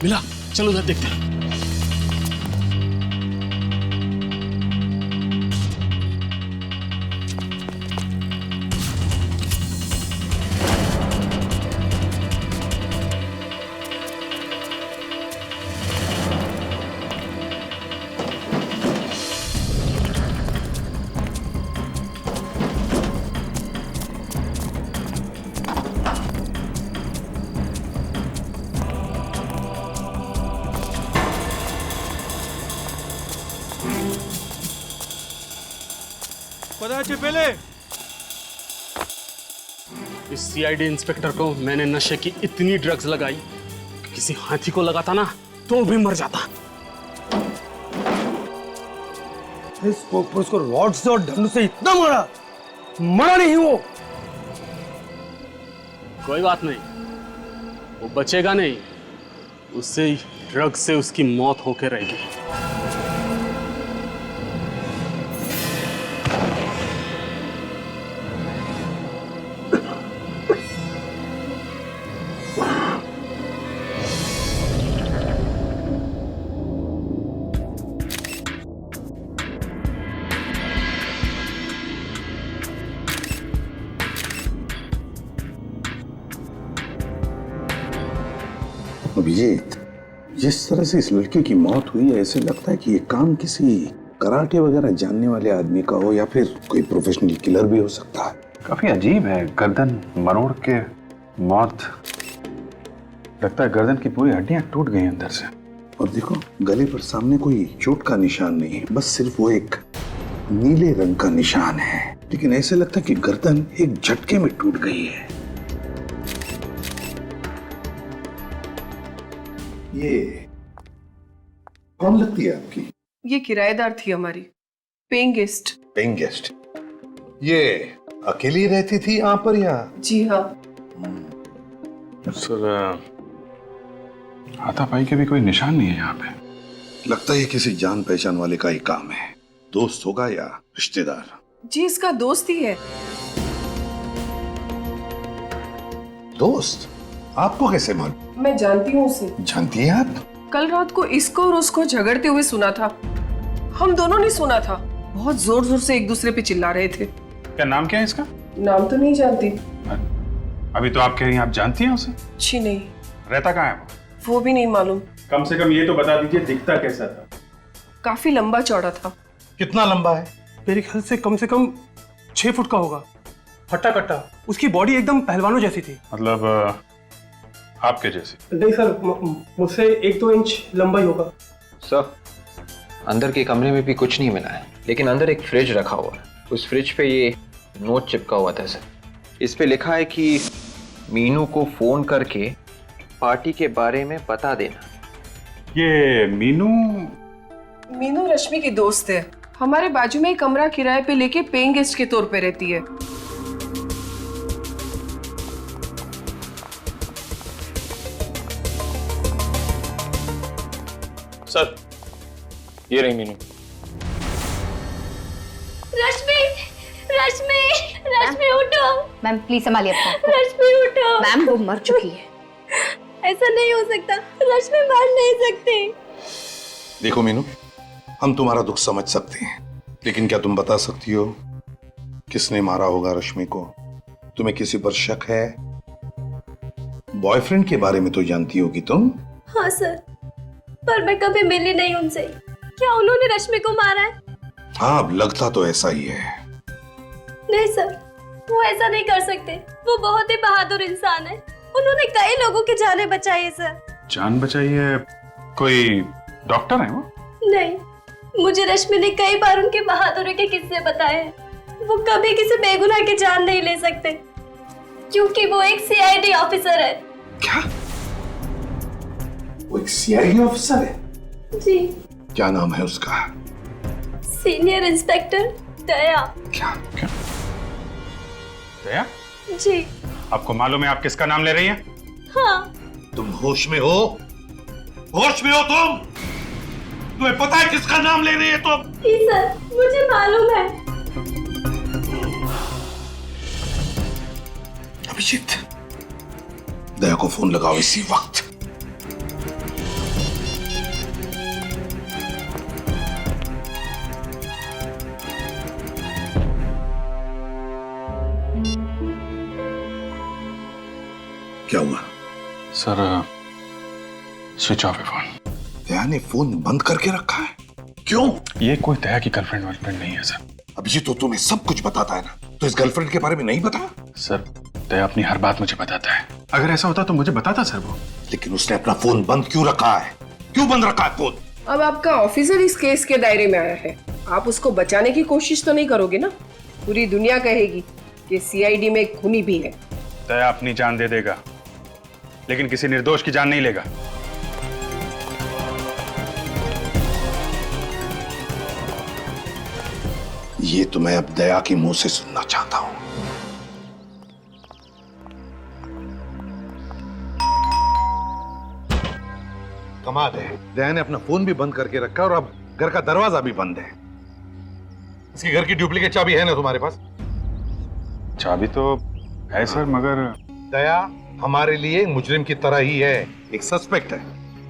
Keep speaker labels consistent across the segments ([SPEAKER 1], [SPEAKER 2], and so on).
[SPEAKER 1] मिला, चलो उधर देखते हैं।
[SPEAKER 2] पहले
[SPEAKER 1] इस सीआईडी इंस्पेक्टर को मैंने नशे की इतनी ड्रग्स लगाई कि किसी हाथी को लगाता ना तो भी मर जाता।
[SPEAKER 2] उसको रॉड से और डंडू से इतना मारा, मरा नहीं वो।
[SPEAKER 1] कोई बात नहीं, वो बचेगा नहीं, उससे ड्रग्स से उसकी मौत होके रहेगी।
[SPEAKER 3] अभिजीत, जिस तरह से इस लड़के की मौत हुई है, ऐसे लगता है कि ये काम किसी कराटे वगैरह जानने वाले आदमी का हो या फिर कोई प्रोफेशनल किलर भी हो सकता है।
[SPEAKER 4] काफी अजीब है, गर्दन मरोड़ के मौत। लगता है गर्दन की पूरी हड्डियां टूट गई अंदर से।
[SPEAKER 3] और देखो, गले पर सामने कोई चोट का निशान नहीं है, बस सिर्फ वो एक नीले रंग का निशान है। लेकिन ऐसे लगता है कि गर्दन एक झटके में टूट गई है। ये कौन लगती है आपकी?
[SPEAKER 5] ये किराएदार थी हमारी, पेइंग गेस्ट।
[SPEAKER 3] Paying guest? ये अकेली रहती थी यहाँ पर या?
[SPEAKER 5] जी हाँ।
[SPEAKER 4] सर, हाथापाई के भी कोई निशान नहीं है यहाँ पे।
[SPEAKER 3] लगता है किसी जान पहचान वाले का ही काम है। दोस्त होगा या रिश्तेदार?
[SPEAKER 5] जी, इसका दोस्त ही है।
[SPEAKER 3] दोस्त? आपको कैसे मालूम?
[SPEAKER 5] मैं जानती हूँ उसे।
[SPEAKER 3] जानती हैं आप?
[SPEAKER 5] कल रात को इसको और उसको झगड़ते हुए सुना था। हम दोनों ने सुना था। बहुत जोर जोर से एक दूसरे पे चिल्ला रहे थे।
[SPEAKER 4] क्या नाम क्या है इसका?
[SPEAKER 5] नाम तो नहीं जानती।
[SPEAKER 4] अभी तो आप कह रही हैं आप जानती हैं उसे?
[SPEAKER 5] जी नहीं।
[SPEAKER 4] रहता कहाँ है
[SPEAKER 5] वो भी नहीं मालूम।
[SPEAKER 4] कम से कम ये तो बता दीजिए, दिखता कैसा था?
[SPEAKER 5] काफी लंबा चौड़ा था।
[SPEAKER 3] कितना लंबा है?
[SPEAKER 2] मेरे ख्याल से कम 6 फुट का होगा। हट्टा कट्टा, उसकी बॉडी एकदम पहलवानों जैसी थी।
[SPEAKER 4] मतलब आपके जैसी?
[SPEAKER 2] नहीं सर, मुझसे 1-2 इंच लंबा ही होगा।
[SPEAKER 6] सर, अंदर के कमरे में भी कुछ नहीं मिला है, लेकिन अंदर एक फ्रिज रखा हुआ है। उस फ्रिज पे ये नोट चिपका हुआ था सर। इस पे लिखा है कि मीनू को फोन करके पार्टी के बारे में बता देना।
[SPEAKER 4] ये मीनू?
[SPEAKER 5] मीनू रश्मि की दोस्त है। हमारे बाजू में एक कमरा किराए पे लेके पेइंग गेस्ट के तौर पे रहती है।
[SPEAKER 6] सर, ये रही मीनू।
[SPEAKER 7] रश्मि, रश्मि, रश्मि उठो।
[SPEAKER 8] मैम प्लीज संभालिए अपना आप को।
[SPEAKER 7] रश्मि उठो।
[SPEAKER 8] मैम वो मर चुकी है।
[SPEAKER 7] ऐसा नहीं हो सकता, रश्मि मर नहीं सकती।
[SPEAKER 3] देखो मीनू, हम तुम्हारा दुख समझ सकते हैं, लेकिन क्या तुम बता सकती हो किसने मारा होगा रश्मि को? तुम्हें किसी पर शक है? बॉयफ्रेंड के बारे में तो जानती होगी तुम।
[SPEAKER 7] हाँ सर, पर मैं कभी मिली नहीं उनसे। क्या उन्होंने रश्मि को मारा है?
[SPEAKER 3] हाँ, अब लगता तो ऐसा ही है।
[SPEAKER 7] नहीं सर, वो ऐसा नहीं कर सकते। वो बहुत ही बहादुर इंसान है। उन्होंने कई लोगों की जानें बचाई है सर।
[SPEAKER 4] जान बचाई है? कोई डॉक्टर है वो?
[SPEAKER 7] नहीं, मुझे रश्मि ने कई बार उनके बहादुरी के किस्से बताए हैं। वो कभी किसी बेगुनाह की जान नहीं ले सकते, क्योंकि वो एक सीआईडी ऑफिसर है।
[SPEAKER 3] क्या? वो एक सीआईडी ऑफिसर है?
[SPEAKER 7] जी।
[SPEAKER 3] क्या नाम है उसका?
[SPEAKER 7] सीनियर इंस्पेक्टर दया।
[SPEAKER 3] क्या?
[SPEAKER 4] दया?
[SPEAKER 7] जी।
[SPEAKER 4] आपको मालूम है आप किसका नाम ले रही हैं?
[SPEAKER 7] हाँ।
[SPEAKER 3] तुम होश में हो? होश में हो तुम? तुम्हें पता है किसका नाम ले रही है तुम?
[SPEAKER 7] जी सर, मुझे मालूम है।
[SPEAKER 3] अभिजीत, दया को फोन लगाओ इसी वक्त। क्या हुआ?
[SPEAKER 4] सर स्विच ऑफ है फोन।
[SPEAKER 3] दया ने फोन बंद करके रखा है? क्यों?
[SPEAKER 4] ये कोई दया की गर्लफ्रेंड वर्लफ्रेंड नहीं है सर।
[SPEAKER 3] अभिजीत, तो तुम्हें सब कुछ बताता है ना, तो इस गर्लफ्रेंड के बारे में नहीं बताया?
[SPEAKER 4] सर दया अपनी हर बात मुझे बताता है। अगर ऐसा होता तो मुझे बताता सर वो।
[SPEAKER 3] लेकिन उसने अपना फोन बंद क्यों रखा है? क्यों बंद रखा है फोन?
[SPEAKER 5] अब आपका ऑफिसर इस केस के दायरे में आया है, आप उसको बचाने की कोशिश तो नहीं करोगे ना? पूरी दुनिया कहेगी कि सीआईडी में एक खूनी भी है।
[SPEAKER 4] दया अपनी जान दे देगा, लेकिन किसी निर्दोष की जान नहीं लेगा।
[SPEAKER 3] ये तो मैं अब दया के मुंह से सुनना चाहता हूं। कमाल है, दया ने अपना फोन भी बंद करके रखा और अब घर का दरवाजा भी बंद है। इसके घर की डुप्लीकेट चाबी है ना तुम्हारे पास?
[SPEAKER 4] चाबी तो है सर, मगर
[SPEAKER 3] दया हमारे लिए मुजरिम की तरह ही है, एक सस्पेक्ट है।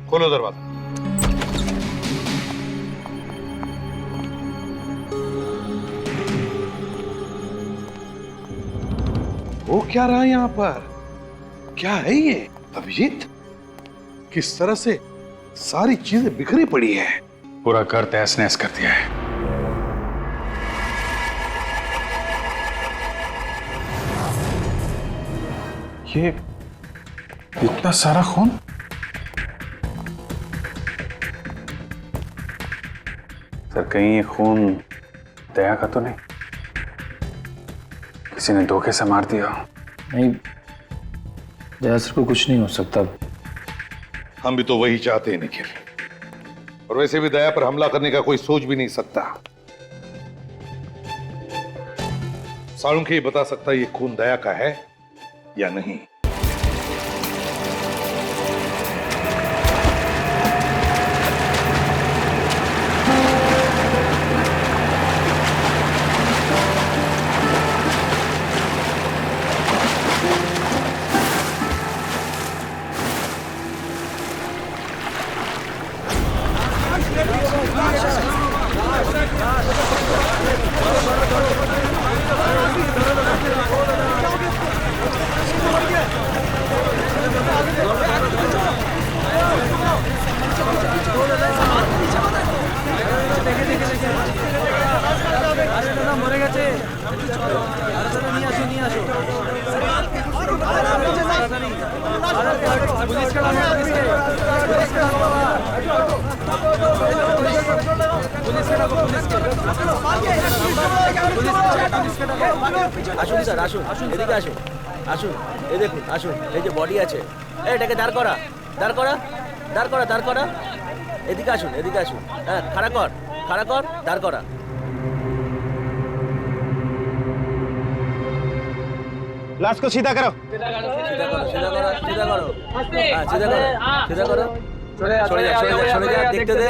[SPEAKER 3] खोलो दरवाजा। वो क्या रहा यहाँ पर? क्या है ये अभिजीत? किस तरह से सारी चीजें बिखरी पड़ी है।
[SPEAKER 4] पूरा घर तहस नहस कर दिया है। ये इतना सारा खून? सर कहीं ये खून दया का तो नहीं? किसी ने धोखे से मार दिया?
[SPEAKER 6] नहीं, दया सर को कुछ नहीं हो सकता।
[SPEAKER 3] हम भी तो वही चाहते हैं निखिल, और वैसे भी दया पर हमला करने का कोई सोच भी नहीं सकता। साळुंखे ही बता सकता है ये खून दया का है या नहीं।
[SPEAKER 9] আসুন স্যার, আসুন এদিকে আসুন, আসুন এই দেখুন, আসুন এই যে বডি আছে, এটাকে দাঁড় করা, দাঁড় করা, দাঁড় করা, দাঁড় করা, এদিকে আসুন, এদিকে আসুন, হ্যাঁ খাড়া কর, খাড়া কর, দাঁড় করা।
[SPEAKER 2] लाश को सीधा करो।
[SPEAKER 9] सीधा करो, सीधा करो, सीधा करो, सीधा करो, हाँ सीधा करो, सीधा करो, সরে যা, সরে যা, সরে যা, দেখতে দে।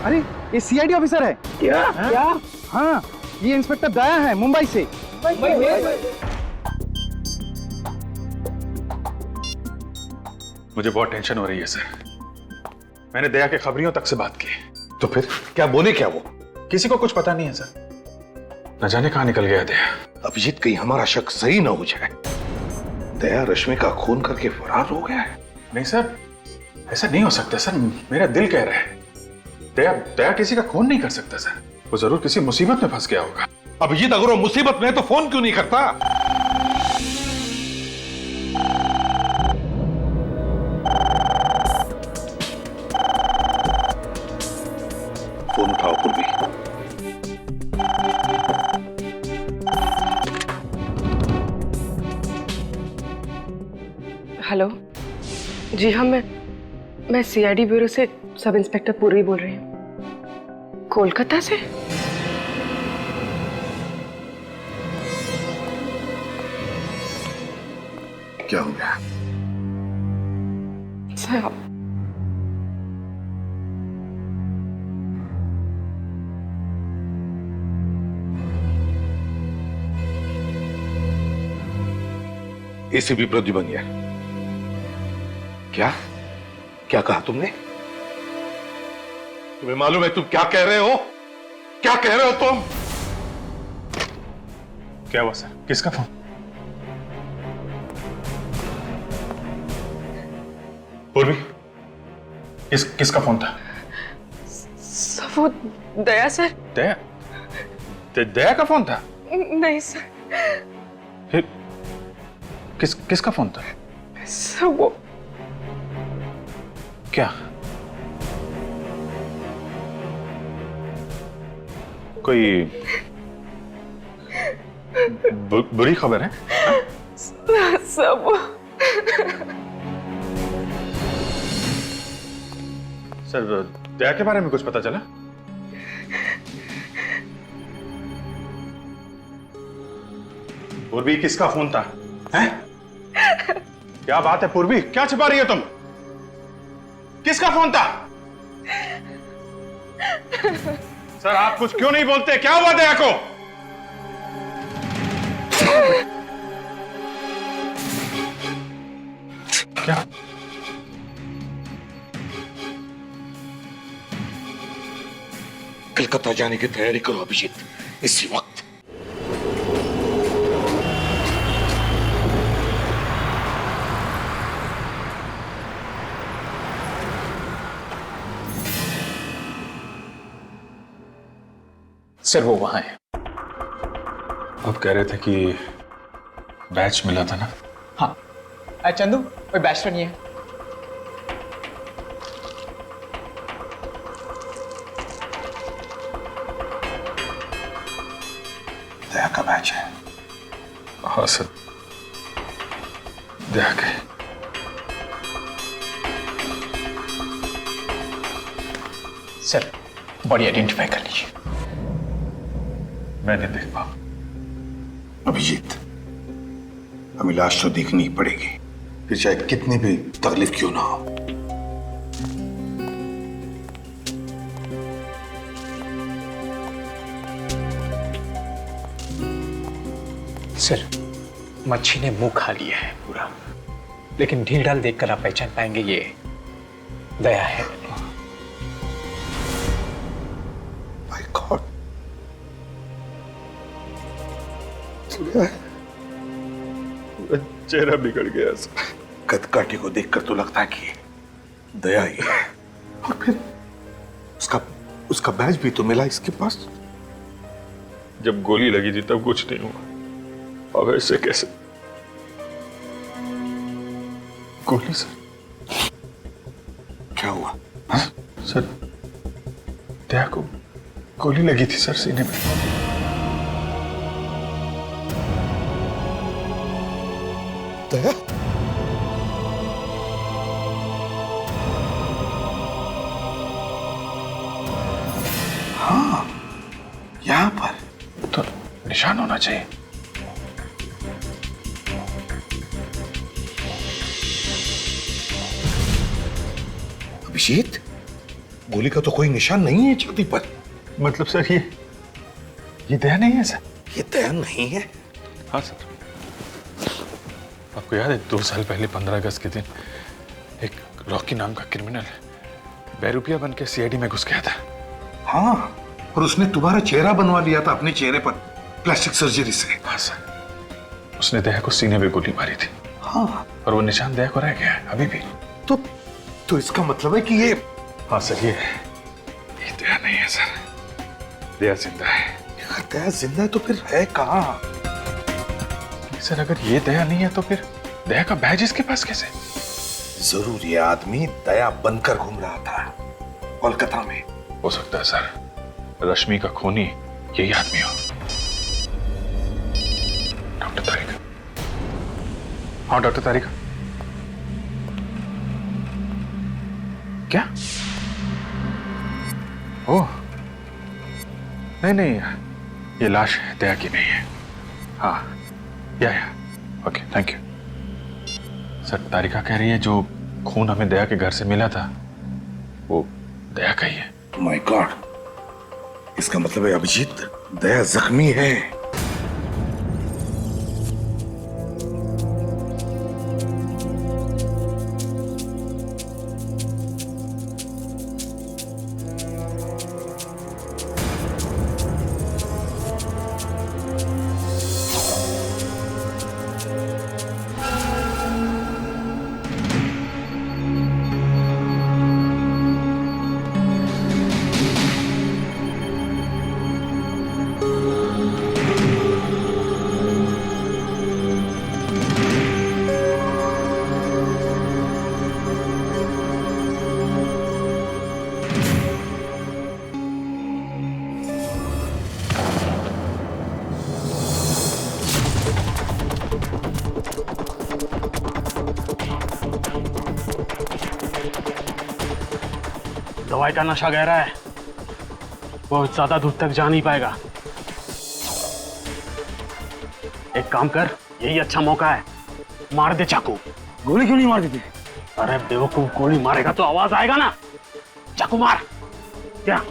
[SPEAKER 2] अरे ये सीआईडी ऑफिसर है क्या? हाँ, ये इंस्पेक्टर दया है, मुंबई से।
[SPEAKER 4] मुझे बहुत टेंशन हो रही है सर। मैंने दया के खबरियों तक से बात की।
[SPEAKER 3] तो फिर क्या बोले? क्या वो?
[SPEAKER 4] किसी को कुछ पता नहीं है सर। न जाने कहां निकल गया दया।
[SPEAKER 3] अभिजीत, कहीं हमारा शक सही ना हो जाए, दया रश्मि का खून करके फरार हो गया है।
[SPEAKER 4] नहीं सर, ऐसा नहीं हो सकता सर। मेरा दिल कह रहा है दया किसी का खून नहीं कर सकता सर। वो जरूर किसी मुसीबत में फंस गया होगा।
[SPEAKER 3] अभिजीत, अगर वो मुसीबत में है तो फोन क्यों नहीं करता? फोन उठाओ पूर्वी।
[SPEAKER 5] हेलो जी हाँ, मैं सीआईडी ब्यूरो से सब इंस्पेक्टर पूर्वी बोल रही हूँ, कोलकाता से।
[SPEAKER 3] क्या हो गया?
[SPEAKER 5] साहब,
[SPEAKER 3] एसीपी प्रद्युमन, क्या क्या कहा तुमने?
[SPEAKER 10] तुम्हें मालूम है तुम क्या कह रहे हो? क्या कह रहे हो तुम?
[SPEAKER 4] क्या हुआ सर? किसका फोन? पूर्वी, किसका फोन था?
[SPEAKER 5] सब वो दया सर।
[SPEAKER 4] दया? दया का फोन था?
[SPEAKER 5] नहीं सर।
[SPEAKER 4] फिर किसका फोन था?
[SPEAKER 5] सब वो
[SPEAKER 4] क्या? कोई बुरी खबर है?
[SPEAKER 5] सब वो
[SPEAKER 4] सर, दया के बारे में कुछ पता चला? पूर्वी, किसका फोन था? हैं? क्या बात है पूर्वी, क्या छिपा रही हो तुम? किसका फोन था? सर, आप कुछ क्यों नहीं बोलते? क्या हुआ दया को? क्या?
[SPEAKER 3] कलकत्ता जाने की तैयारी करो अभिजीत, इसी वक्त।
[SPEAKER 6] सर वो वहां है।
[SPEAKER 4] आप कह रहे थे कि बैच मिला था ना?
[SPEAKER 6] हाँ चंदू, कोई बैच तो नहीं है।
[SPEAKER 3] दया का बैच है।
[SPEAKER 4] हाँ सर, दया के।
[SPEAKER 6] सर, बॉडी आइडेंटिफाई कर लीजिए।
[SPEAKER 4] मैं नहीं देख पाऊं।
[SPEAKER 3] अभिजीत, हमें लाश तो देखनी ही पड़ेगी, फिर चाहे कितनी भी तकलीफ क्यों ना हो।
[SPEAKER 6] सर, मच्छी ने मुंह खा लिया है पूरा, लेकिन ढील ढाल देखकर आप पहचान पाएंगे ये दया है।
[SPEAKER 3] माय गॉड,
[SPEAKER 4] चेहरा बिगड़ गया सर।
[SPEAKER 3] कदकाठी को देखकर तो लगता है कि दया ही है, और फिर उसका बैज भी तो मिला इसके पास।
[SPEAKER 4] जब गोली लगी थी तब कुछ नहीं हुआ, अब ऐसे कैसे? गोली सर?
[SPEAKER 3] क्या हुआ?
[SPEAKER 4] हाँ? सर, दया को गोली लगी थी सर, सीने में।
[SPEAKER 3] दया? हाँ, यहां पर
[SPEAKER 4] तो निशान होना चाहिए।
[SPEAKER 3] अभिजीत, गोली का तो कोई निशान नहीं है छाती पर।
[SPEAKER 4] मतलब सर, ये दया नहीं है सर?
[SPEAKER 3] ये दया नहीं है?
[SPEAKER 4] हाँ सर। आपको याद है 2 साल पहले 15 अगस्त के दिन एक रॉकी नाम का क्रिमिनल बेरुपिया बन के सीआईडी में घुस गया था?
[SPEAKER 3] हाँ, और उसने तुम्हारा चेहरा बनवा लिया था अपने चेहरे पर प्लास्टिक सर्जरी से।
[SPEAKER 4] हाँ सर, उसने दया को सीने में गोली मारी थी।
[SPEAKER 3] हाँ,
[SPEAKER 4] और वो निशान दया को रह गया है अभी भी।
[SPEAKER 3] तो इसका मतलब है कि ये...
[SPEAKER 4] हाँ सर, ये दया नहीं है सर, दया जिंदा है।
[SPEAKER 3] यार, दया जिंदा है तो फिर है कहाँ?
[SPEAKER 4] सर, अगर ये दया नहीं है तो फिर दया का बैज इसके पास कैसे?
[SPEAKER 3] जरूर ये आदमी दया बनकर घूम रहा था कोलकाता में।
[SPEAKER 4] हो सकता है सर, रश्मि का खूनी यही आदमी हो। डॉक्टर तारिका। हाँ डॉक्टर तारिका। क्या? ओह नहीं, ये लाश दया की नहीं है। हाँ, या ओके, थैंक यू सर। तारिका कह रही है जो खून हमें दया के घर से मिला था वो दया का ही है।
[SPEAKER 3] माय गॉड, इसका मतलब है अभिजीत, दया जख्मी है।
[SPEAKER 1] दवाई का नशा गहरा है, बहुत ज्यादा दूर तक जा नहीं पाएगा। एक काम कर, यही अच्छा मौका है, मार दे चाकू।
[SPEAKER 2] गोली क्यों नहीं मार देते?
[SPEAKER 1] अरे बेवकूफ, गोली मारेगा तो आवाज आएगा ना। चाकू मार। क्या?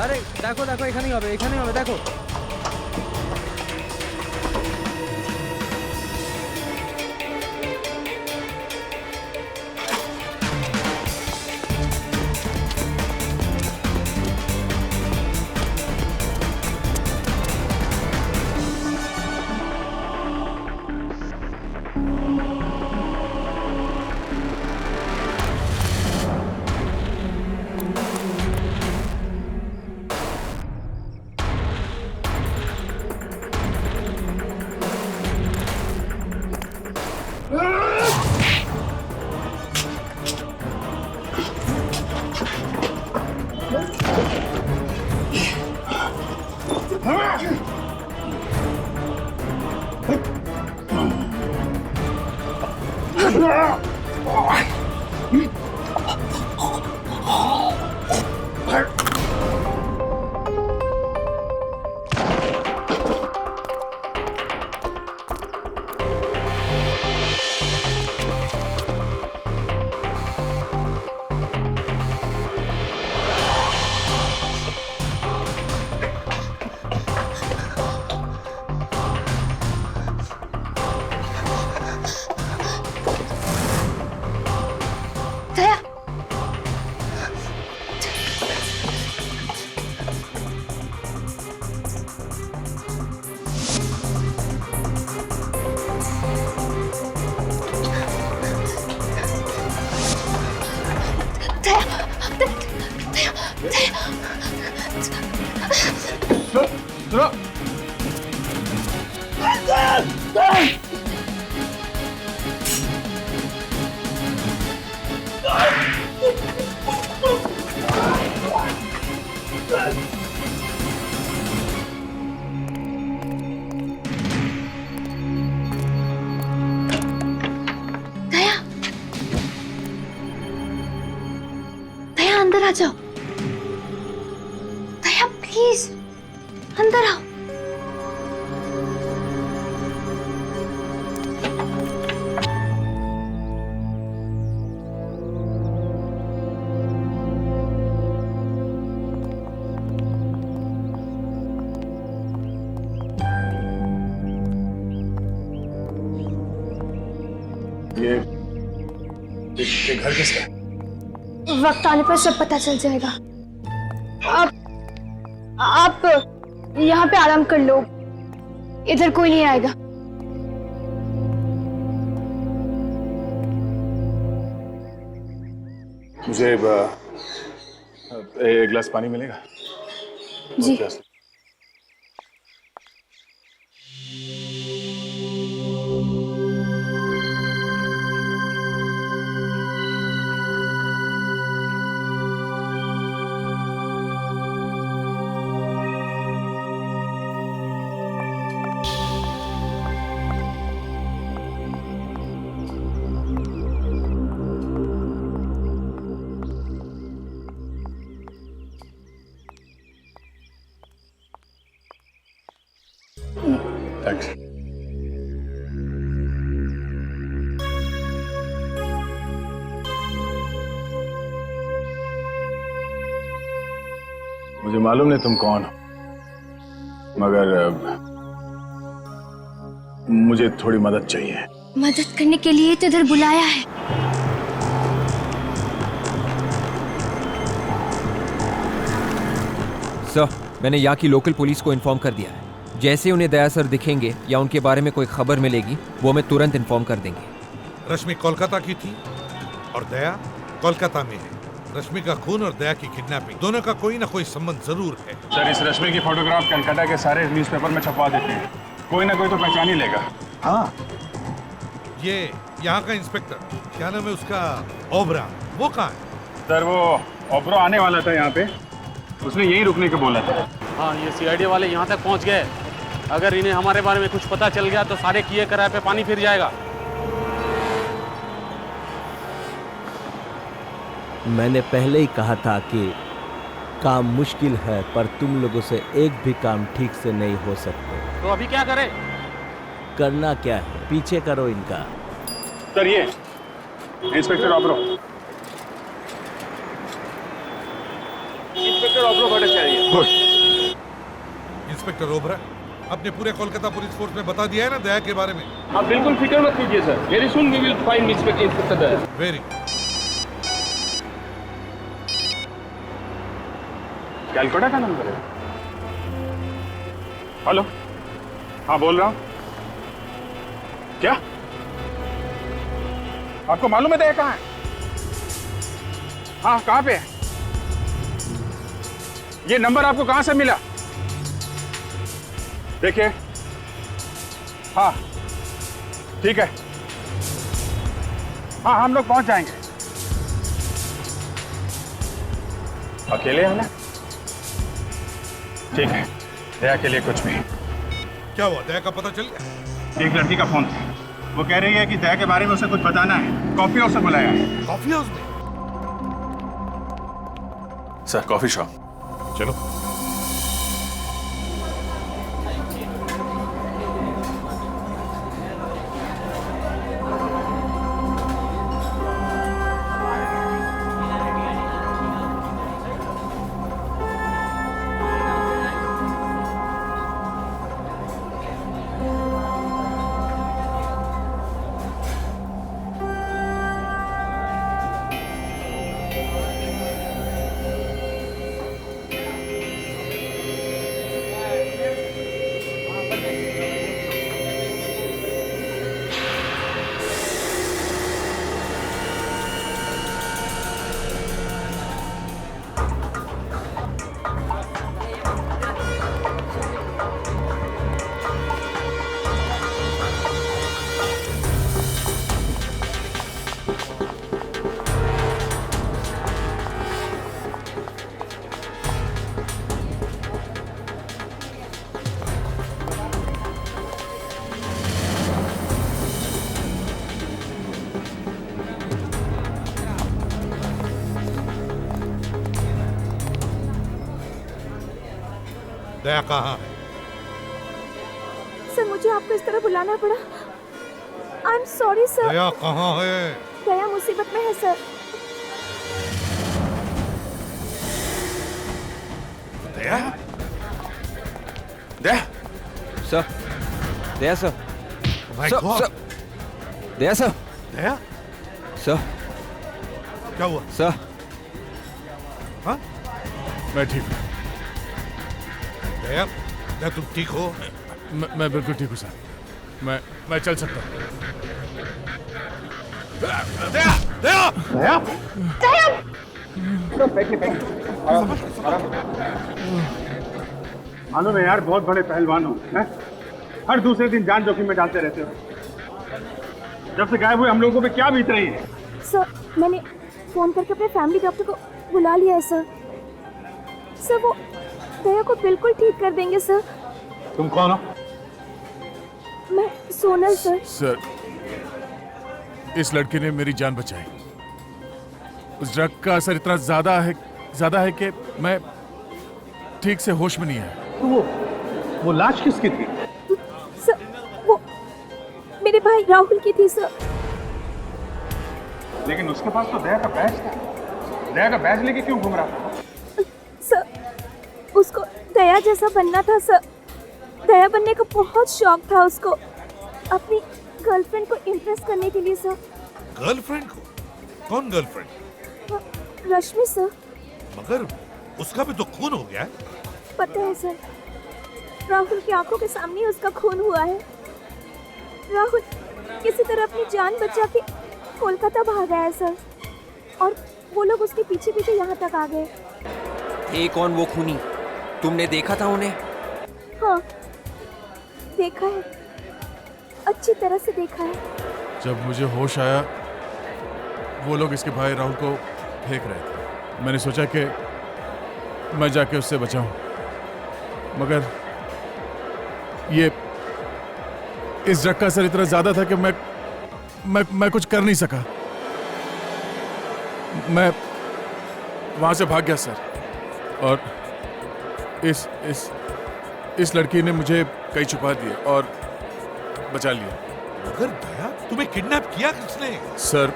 [SPEAKER 9] আরে দেখো দেখো, এখানেই হবে, এখানেই হবে, দেখো।
[SPEAKER 7] अंदर आ जाओ। दया प्लीज अंदर आओ।
[SPEAKER 3] ये घर किसका है?
[SPEAKER 7] वक्त आने पर सब पता चल जाएगा। आप यहाँ पे आराम कर लो, इधर कोई नहीं आएगा।
[SPEAKER 3] मुझे एक गिलास पानी मिलेगा?
[SPEAKER 7] जी।
[SPEAKER 3] थैंक्स। मुझे मालूम नहीं तुम कौन हो, मगर मुझे थोड़ी मदद चाहिए।
[SPEAKER 7] मदद करने के लिए तो इधर बुलाया है।
[SPEAKER 6] सर, मैंने यहाँ की लोकल पुलिस को इन्फॉर्म कर दिया है। जैसे उन्हें दया सर दिखेंगे या उनके बारे में कोई खबर मिलेगी, वो हमें तुरंत इन्फॉर्म कर देंगे।
[SPEAKER 10] रश्मि कोलकाता की थी और दया कोलकाता में है। रश्मि का खून और दया की किडनैपिंग, दोनों का कोई ना कोई संबंध जरूर है।
[SPEAKER 4] सर, इस रश्मि की फोटोग्राफ कलकत्ता के सारे न्यूज़पेपर में छपवा देते हैं, कोई ना कोई तो पहचान ही लेगा।
[SPEAKER 3] हाँ,
[SPEAKER 10] ये यहाँ का इंस्पेक्टर, क्या नाम है उसका, ओबरा, वो कहाँ है?
[SPEAKER 4] सर, वो ओबरो आने वाला था यहाँ पे, उसने यहीं रुकने को बोला था।
[SPEAKER 1] हाँ, ये सीआईडी वाले यहाँ तक पहुँच गए। अगर इन्हें हमारे बारे में कुछ पता चल गया तो सारे किए कराए पे पानी फिर जाएगा।
[SPEAKER 9] मैंने पहले ही कहा था कि काम मुश्किल है, पर तुम लोगों से एक भी काम ठीक से नहीं हो सकते।
[SPEAKER 1] तो अभी क्या करें?
[SPEAKER 9] करना क्या है, पीछे करो इनका।
[SPEAKER 4] सर, ये inspector ओबरो।
[SPEAKER 1] Inspector ओबरो Bhattacharya.
[SPEAKER 4] Good.
[SPEAKER 10] Inspector Obra, अपने पूरे कोलकाता पुलिस फोर्स में बता दिया है ना दया के बारे में?
[SPEAKER 1] आप बिल्कुल फिक्र मत कीजिए sir, very soon we will find inspector Daya.
[SPEAKER 10] Very.
[SPEAKER 4] Calcutta का नंबर है। हेलो, हाँ बोल रहा हूँ। क्या आपको मालूम है दया कहाँ है? हाँ, कहाँ पे है? ये नंबर आपको कहाँ से मिला? देखिए, हाँ ठीक है, हाँ हम लोग पहुंच जाएंगे। अकेले हैं ना? ठीक है, दया के लिए कुछ भी।
[SPEAKER 10] क्या हुआ, दया का पता चल गया?
[SPEAKER 4] एक लड़की का फोन था, वो कह रही है कि दया के बारे में उसे कुछ बताना है, कॉफी हाउस से बुलाया है।
[SPEAKER 10] कॉफी हाउस में?
[SPEAKER 4] Sir, coffee shop.
[SPEAKER 10] चलो। दया कहाँ है?
[SPEAKER 7] सर, मुझे आपको इस तरह बुलाना पड़ा। I am sorry sir.
[SPEAKER 10] Daya कहाँ है?
[SPEAKER 7] दया मुसीबत में है sir.
[SPEAKER 10] Daya?
[SPEAKER 4] Daya?
[SPEAKER 6] Sir, Daya sir.
[SPEAKER 10] My
[SPEAKER 6] sir,
[SPEAKER 10] God!
[SPEAKER 6] Sir, Daya sir.
[SPEAKER 10] Daya?
[SPEAKER 6] Sir,
[SPEAKER 10] क्या हुआ?
[SPEAKER 6] सर।
[SPEAKER 10] हाँ?
[SPEAKER 4] मैं ठीक हूँ।
[SPEAKER 10] दया, दया तुम ठीक हो?
[SPEAKER 4] मैं बिल्कुल ठीक हूँ सर, मैं चल सकता हूँ।
[SPEAKER 10] दया! दया!
[SPEAKER 3] दया?
[SPEAKER 4] मालूम है यार, बहुत बड़े पहलवान हो, हैं? हर दूसरे दिन जान जोखिम में डालते रहते हो। जब से गायब हुए हम लोगों पे क्या बीत रही है?
[SPEAKER 7] सर, मैंने फोन करके अपने फैमिली डॉक्टर को बुला लिया है सर। सर, वो दया को बिल्कुल ठीक कर देंगे सर।
[SPEAKER 4] तुम कौन हो?
[SPEAKER 7] मैं सोनल सर।
[SPEAKER 11] सर, इस लड़के ने मेरी जान बचाई। उस ड्रग का असर इतना ज्यादा है कि मैं ठीक से होश में नहीं है।
[SPEAKER 2] तो वो लाश किसकी थी?
[SPEAKER 7] सर, वो मेरे भाई राहुल की थी सर।
[SPEAKER 4] लेकिन उसके पास तो दया का बैज था। दया का बैज लेके क्यों घूम रहा था?
[SPEAKER 7] सर, उसको दया जैसा बनना था सर। दया बनने का बहुत शौक था उसको, अपनी गर्लफ्रेंड को इम्प्रेस करने के लिए सर।
[SPEAKER 10] गर्लफ्रेंड को? कौन गर्लफ्रेंड?
[SPEAKER 7] रश्मि सर।
[SPEAKER 10] मगर उसका भी तो खून हो गया है।
[SPEAKER 7] पता है सर, राहुल की आंखों के सामने ही उसका खून हुआ है। राहुल किसी तरह अपनी जान बचा के कोलकाता भागा है सर, और वो लोग उसके पीछे पीछे यहाँ तक आ गए।
[SPEAKER 9] ये कौन वो खूनी? तुमने देखा था उन्हें?
[SPEAKER 7] हाँ, देखा है, अच्छी तरह से देखा है।
[SPEAKER 11] जब मुझे होश आया वो लोग इसके भाई राहुल को फेंक रहे थे। मैंने सोचा कि मैं जाके उससे बचाऊं, मगर ये इस ड्रग का असर इतना ज्यादा था कि मैं कुछ कर नहीं सका। मैं वहां से भाग गया सर, और इस लड़की ने मुझे कहीं छुपा दिया और बचा लिया।
[SPEAKER 10] मगर दया, तुम्हें किडनैप किया किसने?
[SPEAKER 11] सर,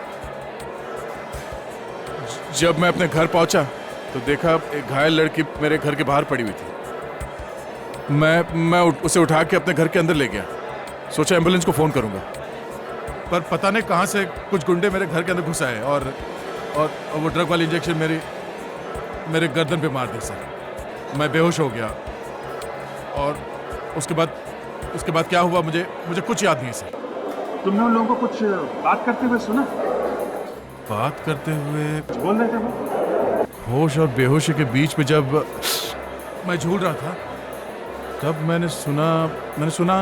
[SPEAKER 11] जब मैं अपने घर पहुंचा तो देखा एक घायल लड़की मेरे घर के बाहर पड़ी हुई थी। मैं उसे उठा के अपने घर के अंदर ले गया, सोचा एम्बुलेंस को फोन करूंगा, पर पता नहीं कहां से कुछ गुंडे मेरे घर के अंदर घुस आए और वो ड्रग वाली इंजेक्शन मेरे गर्दन पे मार दी सर। मैं बेहोश हो गया, और उसके बाद क्या हुआ मुझे कुछ याद नहीं सर।
[SPEAKER 2] तुमने उन लोगों को कुछ बात करते हुए सुना?
[SPEAKER 11] बात करते हुए
[SPEAKER 2] बोल रहे थे वो?
[SPEAKER 11] होश और बेहोशी के बीच में जब मैं झूल रहा था, तब मैंने सुना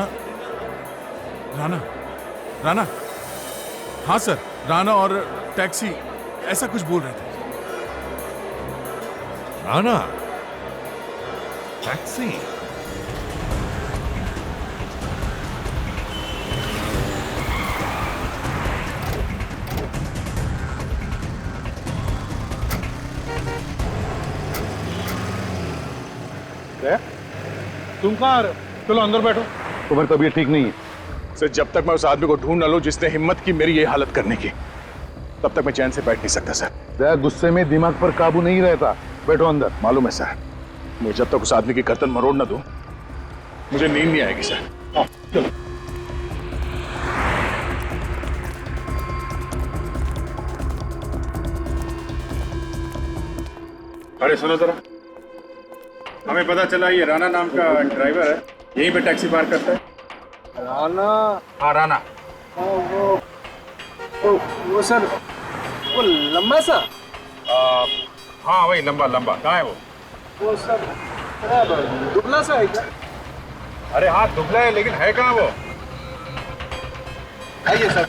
[SPEAKER 11] राना, हाँ सर, राना और टैक्सी ऐसा कुछ बोल रहे थे।
[SPEAKER 10] राना, टैक्सी।
[SPEAKER 2] तुम कहाँ आ रहे हो? चलो अंदर बैठो।
[SPEAKER 11] तुम्हारी तबीयत ठीक नहीं है सर। जब तक मैं उस आदमी को ढूंढ न लूं जिसने हिम्मत की मेरी ये हालत करने की, तब तक मैं चैन से बैठ नहीं सकता सर।
[SPEAKER 3] दया, गुस्से में दिमाग पर काबू नहीं रहता। बैठो अंदर।
[SPEAKER 11] मालूम है सर, मैं जब तक उस आदमी की गर्दन मरोड़ न दूं, मुझे नींद नहीं आएगी सर।
[SPEAKER 2] चलो।
[SPEAKER 11] अरे सुनो जरा, हमें पता चला ये राना नाम का ड्राइवर है, यहीं पे टैक्सी पार्क करता है।
[SPEAKER 2] राना?
[SPEAKER 11] हाँ राना।
[SPEAKER 2] वो सर, वो लंबा सा?
[SPEAKER 11] हाँ वही लंबा। कहाँ है
[SPEAKER 2] वो सर दुबला सा है क्या?
[SPEAKER 11] अरे हाँ दुबला है, लेकिन है कहाँ वो?
[SPEAKER 2] आइए सर।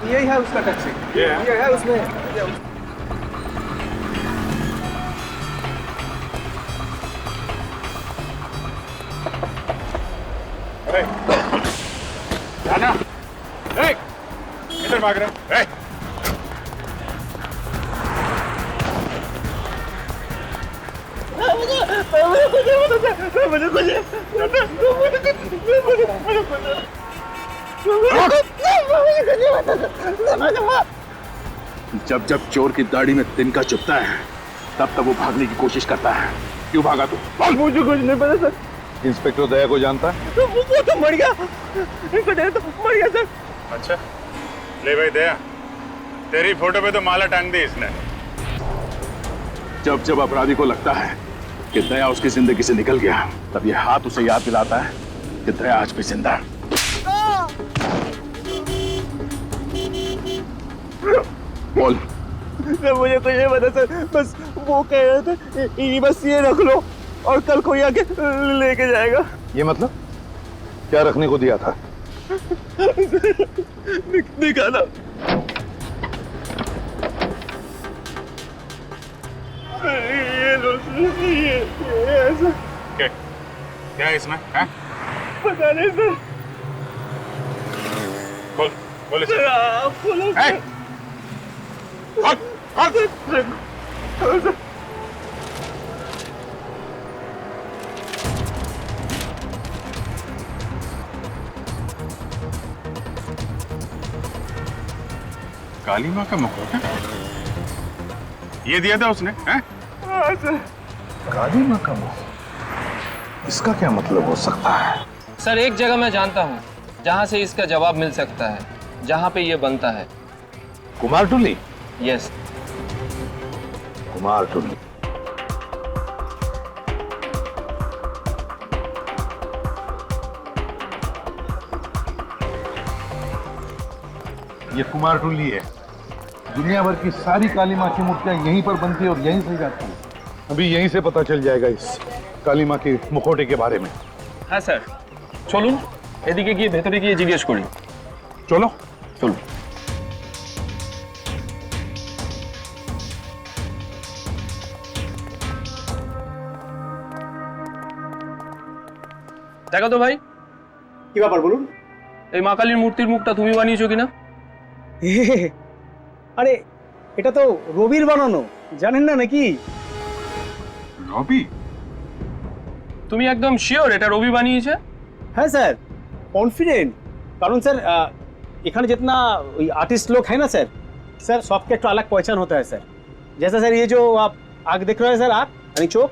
[SPEAKER 2] यही है उसका टैक्सी। ये है उसमें।
[SPEAKER 11] राना, किधर भाग रहे? जब चोर की दाढ़ी में तिनका चुभता है, तब वो भागने की कोशिश करता है। क्यों भागा तू?
[SPEAKER 2] मुझे कुछ नहीं पता सर।
[SPEAKER 3] इंस्पेक्टर दया को जानता है?
[SPEAKER 2] वो तो मर गया। इंस्पेक्टर तो मर गया सर।
[SPEAKER 11] अच्छा, ले भाई दया, तेरी फोटो पे तो माला टांग दी इसने। जब अपराधी को लगता है कि दया उसकी जिंदगी से निकल गया, तब ये हाथ उसे याद दिलाता है कि दया आज भी जिंदा है। बोल।
[SPEAKER 2] सर मुझे कुछ नहीं पता सर, बस वो कह रहे थे बस ये रख लो और कल कोई आके लेके जाएगा।
[SPEAKER 3] ये मतलब क्या रखने को दिया था?
[SPEAKER 2] निकाला। ये लो ये ऐसा।
[SPEAKER 11] क्या है इसमें? है?
[SPEAKER 2] पता नहीं सर।
[SPEAKER 11] बोल इसे।
[SPEAKER 2] आप बोलो सर।
[SPEAKER 11] काली माँ का मुकुट है? ये दिया था उसने? हैं?
[SPEAKER 3] काली माँ का मुकुट? इसका क्या मतलब हो सकता है?
[SPEAKER 6] सर एक जगह मैं जानता हूँ जहाँ से इसका जवाब मिल सकता है, जहाँ पे ये बनता है।
[SPEAKER 3] कुमारटुली?
[SPEAKER 6] यस।
[SPEAKER 3] कुमारटुली।
[SPEAKER 10] ये कुमारटुली है। दुनिया भर की सारी काली माँ की मूर्तियां यहीं पर बनती है और यहीं से जाती है। अभी यहीं से पता चल जाएगा इस काली माँ के मुखौटे के बारे में।
[SPEAKER 6] हाँ सर, चलून एदिके गিয়ে ভেতরে গিয়ে জিজ্ঞেস করি।
[SPEAKER 10] चलो
[SPEAKER 6] চলুন। দেখো তো ভাই,
[SPEAKER 2] কি ব্যাপার বলুন?
[SPEAKER 6] এই মা কালীর মূর্তির মুখটা তুমি বানিয়েছো কিনা?
[SPEAKER 2] আরে এটা তো রবির বানানো, জানেন না নাকি?
[SPEAKER 10] रॉबी?
[SPEAKER 6] তুমি একদম শিওর এটা রবি বানিয়েছে?
[SPEAKER 2] হ্যাঁ স্যার, कॉन्फिडेंट। कारण सर इखाने जितना आर्टिस्ट लोग हैं ना सर सबके एक अलग पहचान होता है सर। जैसा सर ये जो आप आग देख रहे हैं सर, आग यानी चौक,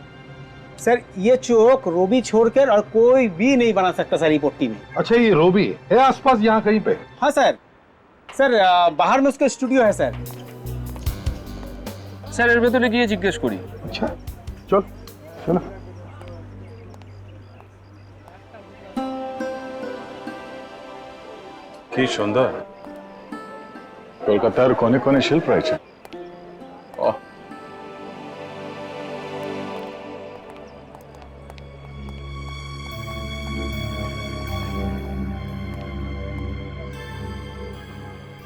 [SPEAKER 2] सर ये चौक रोबी छोड़कर और कोई भी नहीं बना सकता सर ये पट्टी में।
[SPEAKER 10] अच्छा, ये रोबी है आसपास यहाँ कहीं पे?
[SPEAKER 2] हाँ सर, बाहर में उसका स्टूडियो है सर।
[SPEAKER 6] স্যার এর ভেতরে গিয়ে জিজ্ঞেস করি।
[SPEAKER 10] अच्छा चल चलो।
[SPEAKER 11] কি সুন্দর কলকাতার কোণে কোণে শিল্প রয়েছে।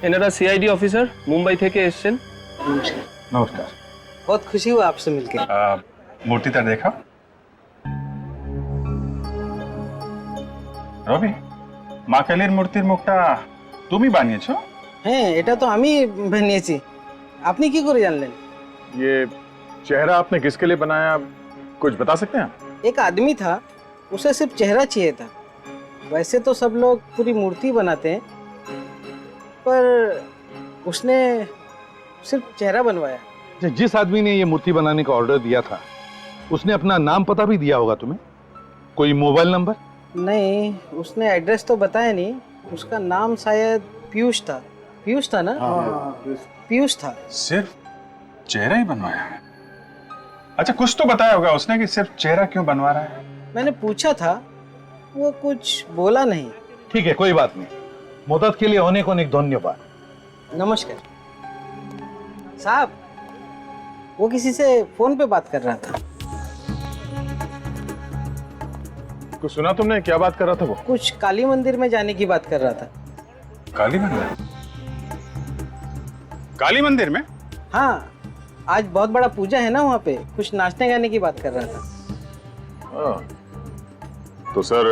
[SPEAKER 6] এনারা সিআইডি অফিসার, মুম্বাই থেকে এসেছেন।
[SPEAKER 11] নমস্কার।
[SPEAKER 2] बहुत खुशी हुआ आपसे मिलकर।
[SPEAKER 11] মূর্তিটা দেখা। রবি, মা কালীর মূর্তির মুখটা তুমি বানিয়েছো?
[SPEAKER 2] হ্যাঁ, এটা তো আমি বানিয়েছি। আপনি কি করে জানলেন?
[SPEAKER 11] ये चेहरा आपने किसके लिए बनाया, कुछ बता सकते हैं?
[SPEAKER 2] एक आदमी था, उसे सिर्फ चेहरा चाहिए था। वैसे तो सब लोग पूरी मूर्ति बनाते हैं, पर उसने सिर्फ चेहरा बनवाया।
[SPEAKER 10] जिस आदमी ने ये मूर्ति बनाने का ऑर्डर दिया था उसने अपना नाम पता भी दिया होगा तुम्हें? कोई मोबाइल नंबर?
[SPEAKER 2] नहीं, उसने एड्रेस तो बताया नहीं। उसका नाम शायद पीयूष था। पीयूष था ना? पीयूष था।
[SPEAKER 11] सिर्फ चेहरा ही बनवाया है? अच्छा, कुछ तो बताया होगा उसने कि सिर्फ चेहरा क्यों बनवा रहा है?
[SPEAKER 2] मैंने पूछा था, वो कुछ बोला नहीं।
[SPEAKER 10] ठीक है, कोई बात नहीं। मदद के लिए अनेक अनेक धन्यवाद।
[SPEAKER 2] नमस्कार साहब। वो किसी से फोन पे बात कर रहा था।
[SPEAKER 11] कुछ सुना तुमने? क्या बात कर रहा था वो?
[SPEAKER 2] कुछ काली मंदिर में जाने की बात कर रहा था।
[SPEAKER 11] काली मंदिर? काली मंदिर में?
[SPEAKER 2] हाँ, आज बहुत बड़ा पूजा है ना वहाँ पे, कुछ नाचने गाने की बात कर रहा था।
[SPEAKER 11] तो सर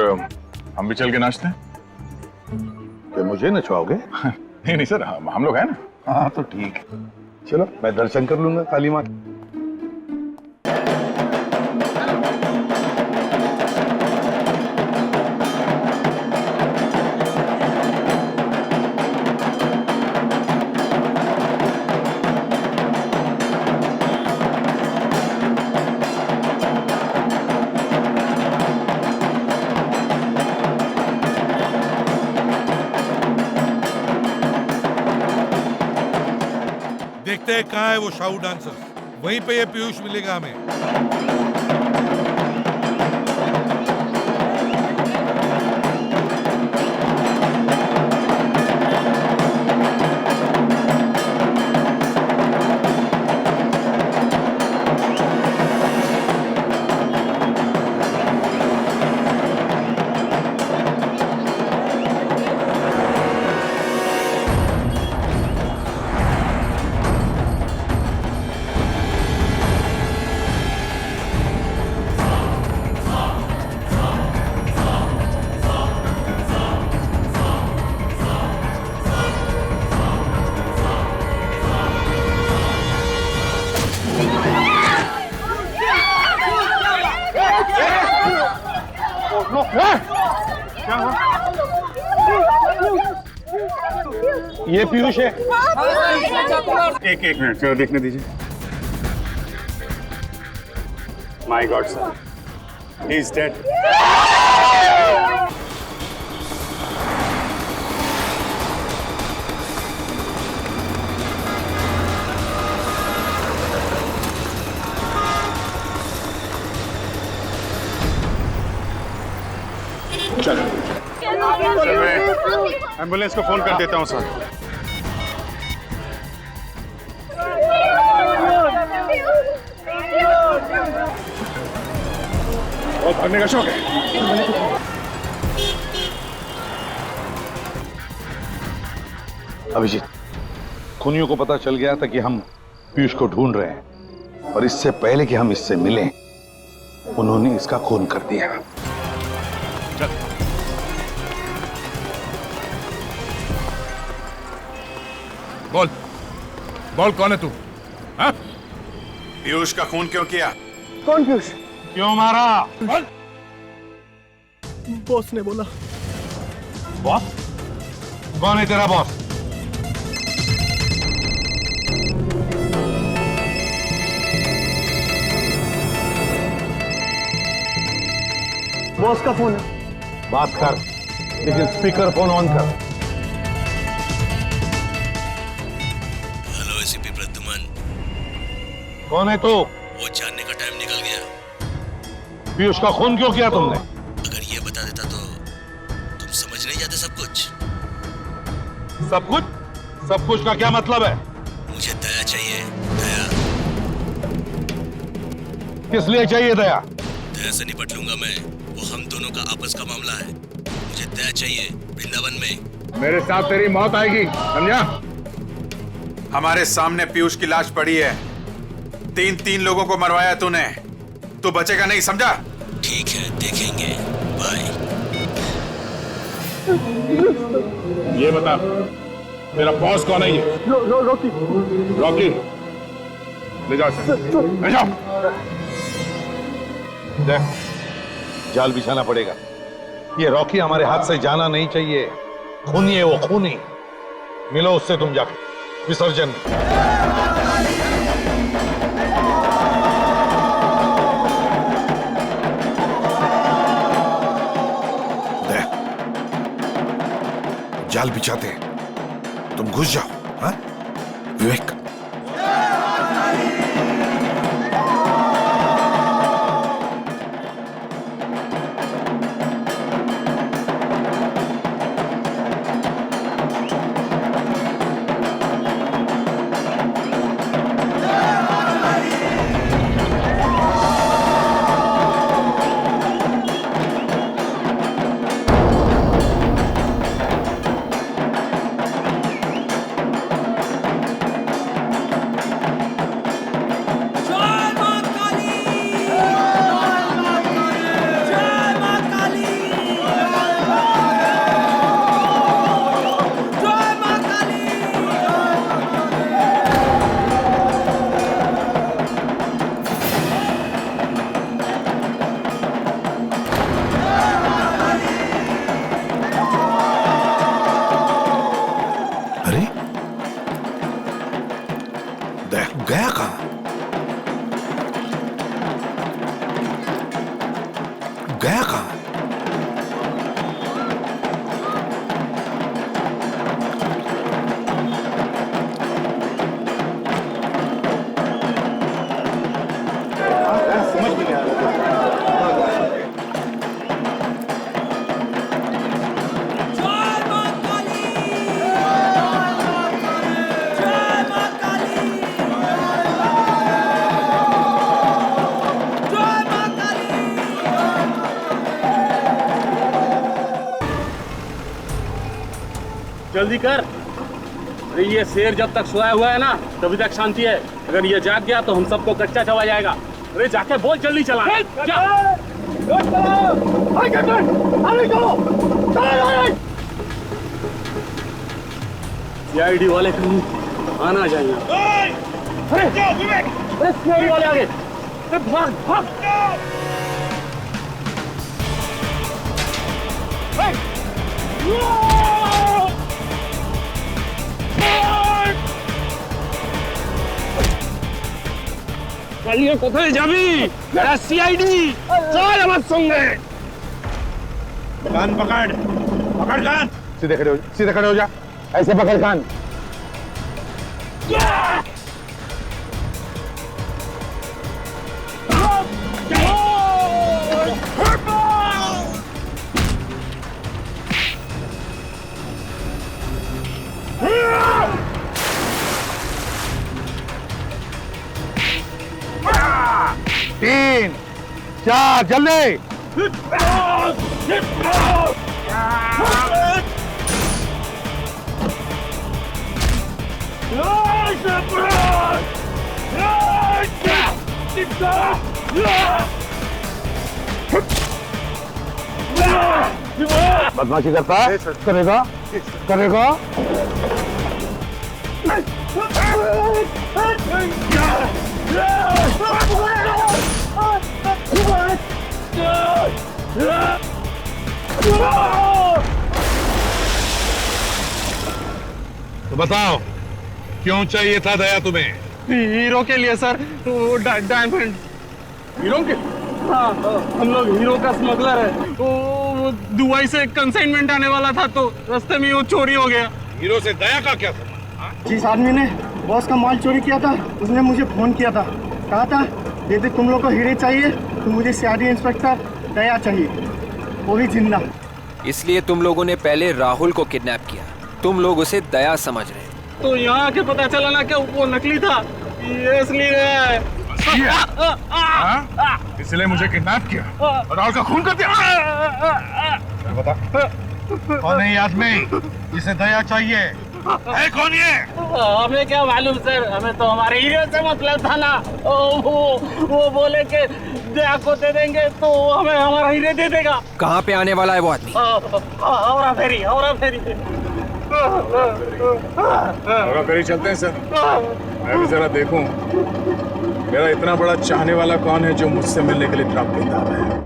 [SPEAKER 11] हम भी चल के नाचते हैं?
[SPEAKER 10] क्या मुझे नचवाओगे?
[SPEAKER 11] नहीं नहीं सर, हम लोग हैं ना।
[SPEAKER 10] हाँ तो ठीक है, चलो मैं दर्शन कर लूंगा काली माँ। देखते हैं कहाँ है वो शाहू डांसर, वहीं पे ये पीयूष मिलेगा हमें। ये पीयूष है।
[SPEAKER 11] एक मिनट जरा देखने दीजिए। My God sir, He is dead.
[SPEAKER 10] चलो मैं एम्बुलेंस को फोन कर देता हूँ सर। बहुत भागने का शौक है।
[SPEAKER 3] अभिजीत, खूनियों को पता चल गया था कि हम पीयूष को ढूंढ रहे हैं और इससे पहले कि हम इससे मिलें उन्होंने इसका खून कर दिया।
[SPEAKER 11] बोल बोल, कौन है तू? हाँ?
[SPEAKER 10] पीयूष का खून क्यों किया?
[SPEAKER 2] कौन पीयूष?
[SPEAKER 10] क्यों मारा?
[SPEAKER 2] बॉस ने बोला।
[SPEAKER 10] बॉस? कौन है तेरा बॉस?
[SPEAKER 2] बॉस का फोन है।
[SPEAKER 3] बात कर, लेकिन स्पीकर फोन ऑन कर।
[SPEAKER 9] Hello ACP Pradyuman.
[SPEAKER 3] कौन है तू?
[SPEAKER 9] वो जानने का टाइम निकल गया।
[SPEAKER 3] पीयूष का खून क्यों किया तुमने?
[SPEAKER 9] अगर ये बता देता तो तुम समझ नहीं जाते सब कुछ।
[SPEAKER 3] सब कुछ? सब कुछ का क्या मतलब है?
[SPEAKER 9] मुझे दया चाहिए, दया।
[SPEAKER 3] किस लिए चाहिए दया?
[SPEAKER 9] दया से निपट लूंगा मैं, वो हम दोनों का आपस का मामला है। मुझे दया चाहिए वृंदावन में।
[SPEAKER 10] मेरे साथ तेरी मौत आएगी, समझा?
[SPEAKER 12] हमारे सामने पीयूष की लाश पड़ी है। 3 लोगों को मरवाया तूने, तू बचेगा नहीं, समझा?
[SPEAKER 9] ठीक है, देखेंगे। बाय।
[SPEAKER 10] ये बता, मेरा बॉस कौन है? ये
[SPEAKER 2] रॉकी।
[SPEAKER 10] रॉकी, ले जाओ इसे, ले जाओ।
[SPEAKER 3] देख, जाल बिछाना पड़ेगा। ये रॉकी हमारे हाथ से जाना नहीं चाहिए। खूनी है वो, खूनी। मिलो उससे तुम जाके विसर्जन।
[SPEAKER 10] देख, जाल बिछाते हैं, तुम घुस जाओ। हाँ विवेक? गया कहां? गया कहां?
[SPEAKER 2] समझ में नहीं आ रहा।
[SPEAKER 1] जल्दी कर। अरे ये शेर जब तक सोया हुआ है ना तभी तक शांति है। अगर ये जाग गया तो हम सबको कच्चा चबा जाएगा। अरे जाके बोल जल्दी चला। सीआईडी वाले कहीं आना चाहिए। अरे सीआईडी वाले आगे। अरे भाग भाग। শালিয়ে কোথায় যাবি? এরা সিআইডি, চল আমার সঙ্গে।
[SPEAKER 10] कान पकड़, पकड़ कान। सीधे खड़े हो, सीधे खड़े हो जा। ऐसे पकड़ कान। 3, 4, जल्दी। बदमाशी करता है? करेगा? करेगा? तो बताओ क्यों चाहिए था दया तुम्हें?
[SPEAKER 1] हीरो के लिए सर, वो डायमंड। हीरो के? हाँ, हम लोग हीरो का स्मगलर है। वो दुबई से कंसाइनमेंट आने वाला था तो रास्ते में वो चोरी हो गया।
[SPEAKER 10] हीरो से दया का क्या संबंध?
[SPEAKER 13] जिस आदमी ने बॉस का माल चोरी किया था उसने मुझे फोन किया था, कहा था यदि तुम लोग को हीरे चाहिए तो मुझे सीआईडी इंस्पेक्टर दया चाहिए, वो भी जिंदा।
[SPEAKER 6] इसलिए तुम लोगों ने पहले राहुल को किडनैप किया, तुम लोग उसे दया समझ रहे।
[SPEAKER 1] तो यहाँ आके पता चला ना कि वो नकली था, ये असली है।
[SPEAKER 10] इसलिए मुझे किडनैप किया और राहुल का खून कर दिया। बता कौन है ये आदमी जिसे दया चाहिए? है कौन ये?
[SPEAKER 1] हमें क्या मालूम सर, हमें तो हमारे हीरो से मतलब था ना। वो बोले कि दया को दे देंगे तो हमें हमारा हीरे दे देगा।
[SPEAKER 6] कहाँ पे आने वाला है वो आदमी?
[SPEAKER 1] औरा फेरी, औरा फेरी।
[SPEAKER 12] औरा फेरी चलते हैं सर। मैं भी जरा देखूं मेरा इतना बड़ा चाहने वाला कौन है जो मुझसे मिलने के लिए इतना बेताब है।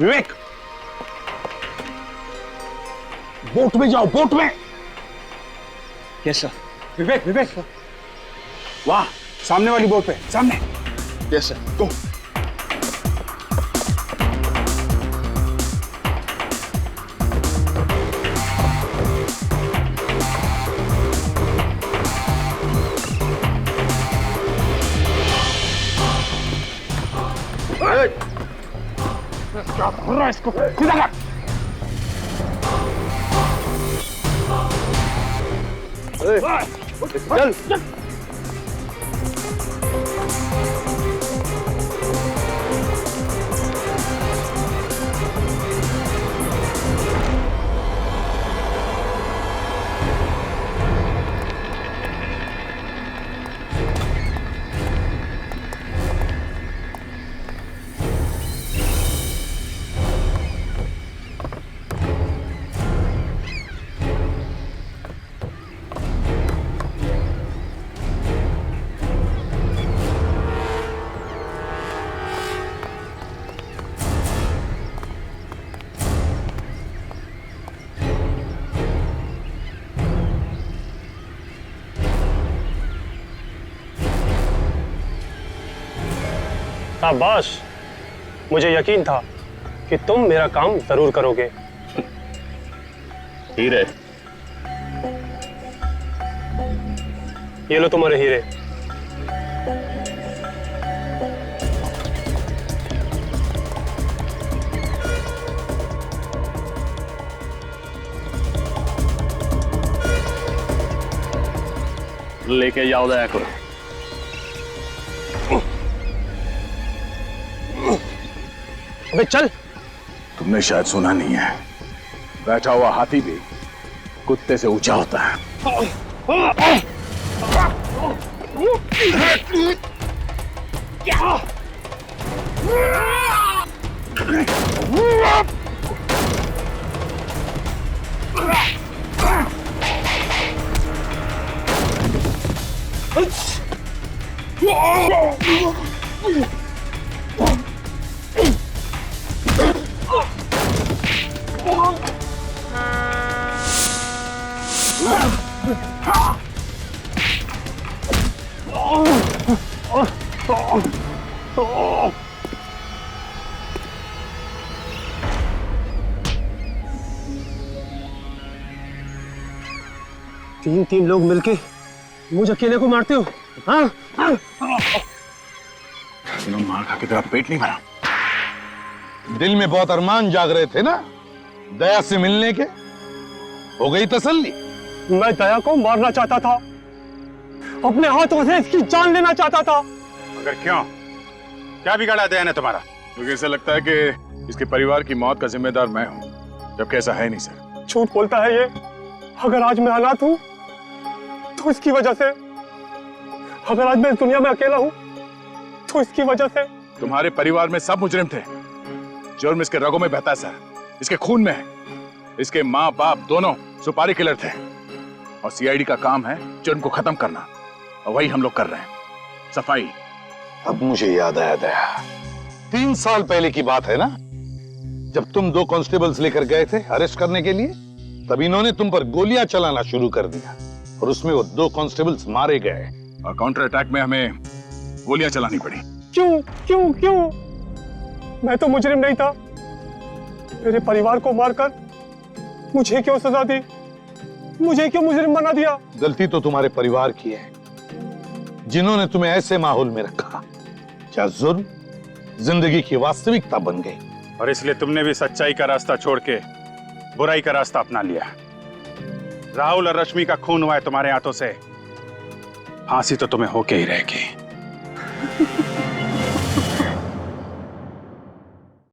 [SPEAKER 10] विवेक, बोट में जाओ, बोट में।
[SPEAKER 2] Yes sir. विवेक, विवेक, वाह, सामने वाली बोट पे, सामने।
[SPEAKER 10] यस सर, गो। क्या कर रहा है इसको? सीधा कर। चल चल।
[SPEAKER 14] शाबाश, मुझे यकीन था कि तुम मेरा काम जरूर करोगे।
[SPEAKER 1] हीरे,
[SPEAKER 14] ये लो तुम्हारे हीरे।
[SPEAKER 1] लेके जाओ दया को।
[SPEAKER 14] अबे चल।
[SPEAKER 12] तुमने शायद सुना नहीं है, बैठा हुआ हाथी भी कुत्ते से ऊंचा होता है।
[SPEAKER 14] तीन लोग मिलके मुझे अकेले को मारते हो? हाँ?
[SPEAKER 12] मार खा के तेरा पेट नहीं भरा?
[SPEAKER 10] दिल में बहुत अरमान जाग रहे थे ना दया से मिलने के, हो गई तसल्ली?
[SPEAKER 14] मैं दया को मारना चाहता था, अपने हाथों से इसकी जान लेना चाहता था।
[SPEAKER 12] मगर क्यों? क्या बिगाड़ा दया ने तुम्हारा? मुझे ऐसा लगता है कि इसके परिवार की मौत का जिम्मेदार मैं हूं, जबकि ऐसा है नहीं सर।
[SPEAKER 14] झूठ बोलता है ये। अगर आज मैं अनाथ हूं तो इसकी वजह से, अगर आज मैं इस दुनिया में अकेला हूं तो इसकी वजह से।
[SPEAKER 12] तुम्हारे परिवार में सब मुजरिम थे। जुर्म इसके रगों में बहता है सर, इसके खून में है। इसके माँ बाप दोनों सुपारी किलर थे और सीआईडी का काम है जुर्म को खत्म करना, और वही हम लोग कर रहे हैं, सफाई।
[SPEAKER 10] अब मुझे याद आया दया, 3 साल पहले की बात है ना, जब तुम 2 कांस्टेबल्स लेकर गए थे अरेस्ट करने के लिए, तब इन्होंने तुम पर गोलियां चलाना शुरू कर दिया और उसमें वो 2 कांस्टेबल्स मारे गए
[SPEAKER 12] और काउंटर अटैक में हमें गोलियां चलानी पड़ी।
[SPEAKER 14] क्यों क्यों क्यों? मैं तो मुजरिम नहीं था। मेरे परिवार को मारकर मुझे क्यों सजा दी? मुझे क्यों मुजरिम बना दिया?
[SPEAKER 10] गलती तो तुम्हारे परिवार की है, जिन्होंने तुम्हें ऐसे माहौल में रखा क्या जुर्म जिंदगी की वास्तविकता बन गई।
[SPEAKER 15] और इसलिए तुमने भी सच्चाई का रास्ता छोड़ के बुराई का रास्ता अपना लिया। राहुल और रश्मि का खून हुआ है तुम्हारे हाथों से, फांसी तो तुम्हें होके ही रहेगी।